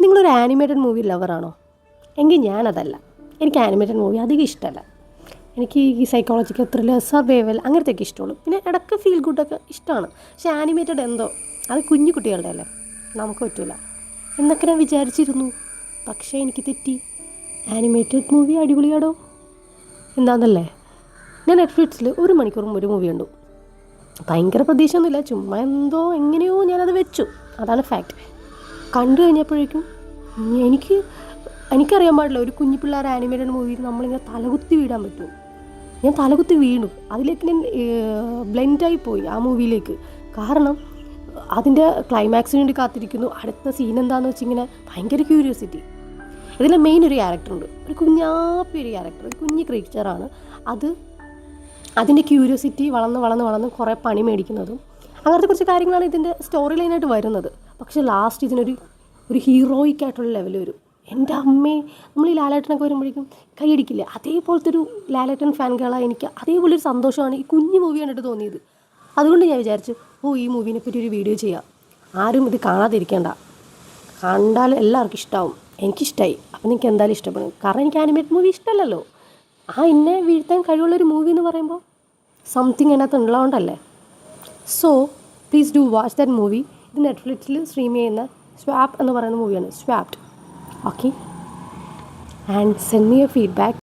നിങ്ങളൊരു animated movie ലവറാണോ? എങ്കിൽ ഞാനതല്ല. എനിക്ക് ആനിമേറ്റഡ് മൂവി അധികം ഇഷ്ടമല്ല. എനിക്ക് ഈ സൈക്കോളജിക്കൽ ത്രില്ലർ, സർവൈവൽ അങ്ങനത്തെയൊക്കെ ഇഷ്ടമുള്ളൂ. പിന്നെ ഇടയ്ക്ക് ഫീൽ ഗുഡൊക്കെ ഇഷ്ടമാണ്. പക്ഷേ ആനിമേറ്റഡ് എന്തോ അത് കുഞ്ഞു കുട്ടികളുടെ അല്ലേ, നമുക്ക് പറ്റില്ല എന്നൊക്കെ ഞാൻ വിചാരിച്ചിരുന്നു. പക്ഷേ എനിക്ക് തെറ്റി. ആനിമേറ്റഡ് മൂവി അടിപൊളിയാടോ. എന്താണെന്നല്ലേ, ഞാൻ നെറ്റ്ഫ്ലിക്സിൽ 1 മണിക്കൂർ ഒരു മൂവി കണ്ടു. ഭയങ്കര പ്രതീക്ഷയൊന്നുമില്ല, ചുമ്മാ എന്തോ എങ്ങനെയോ ഞാനത് വെച്ചു. അതാണ് ഫാക്റ്റ്. കണ്ടു കഴിഞ്ഞപ്പോഴേക്കും എനിക്ക് എനിക്കറിയാൻ പാടില്ല, ഒരു കുഞ്ഞു പിള്ളേർ ആനിമേറ്റഡ് മൂവിയിൽ നമ്മളിങ്ങനെ തലകുത്തി വീഴാൻ പറ്റും. ഞാൻ തലകുത്തി വീണു. അതിലേക്ക് ഞാൻ ബ്ലെൻഡായി പോയി ആ മൂവിയിലേക്ക്. കാരണം അതിൻ്റെ ക്ലൈമാക്സിന് വേണ്ടി കാത്തിരിക്കുന്നു. അടുത്ത സീൻ എന്താണെന്ന് വെച്ചിങ്ങനെ ഭയങ്കര ക്യൂരിയോസിറ്റി. ഇതിലെ മെയിൻ ഒരു ക്യാരക്ടറുണ്ട്, ഒരു കുഞ്ഞാപ്പി ഒരു ക്യാരക്ടർ, ഒരു കുഞ്ഞ് ക്രീച്ചറാണ് അത്. അതിൻ്റെ ക്യൂരിയോസിറ്റി വളർന്ന് കുറേ പണി മേടിക്കുന്നതും അങ്ങനത്തെ കുറച്ച് കാര്യങ്ങളാണ് ഇതിൻ്റെ സ്റ്റോറി ലൈനായിട്ട് വരുന്നത്. പക്ഷേ ലാസ്റ്റ് ഒരു ഹീറോയിക് ആയിട്ടുള്ള ലെവൽ വരും. എൻ്റെ അമ്മേ, നമ്മൾ ഈ ലാലേട്ടനൊക്കെ വരുമ്പോഴേക്കും കൈയടിക്കില്ലേ, അതേപോലത്തെ ഒരു ലാലേട്ടൻ ഫാൻ ഗേളാണ് എനിക്ക്. അതേപോലൊരു സന്തോഷമാണ് ഈ കുഞ്ഞു മൂവി കണ്ടിട്ട് തോന്നിയത്. അതുകൊണ്ട് ഞാൻ വിചാരിച്ചു, ഈ മൂവിനെ പറ്റി ഒരു വീഡിയോ ചെയ്യാം. ആരും ഇത് കാണാതിരിക്കേണ്ട, കണ്ടാൽ എല്ലാവർക്കും ഇഷ്ടമാവും. എനിക്കിഷ്ടമായി, അപ്പം നിങ്ങൾക്ക് എന്തായാലും ഇഷ്ടപ്പെടും. കാരണം എനിക്ക് ആനിമേറ്റഡ് മൂവി ഇഷ്ടമല്ലല്ലോ. എന്നെ വീഴ്ത്താൻ കഴിവുള്ളൊരു മൂവി എന്ന് പറയുമ്പോൾ സംതിങ് അതിനകത്ത് ഉള്ളതുകൊണ്ടല്ലേ. So please do watch that movie. ഇത് നെറ്റ്ഫ്ലിക്സിൽ സ്ട്രീം ചെയ്യുന്ന സ്വാപ്പ് എന്ന് പറയുന്ന മൂവിയാണ്, swapped. Okay, and send me a feedback.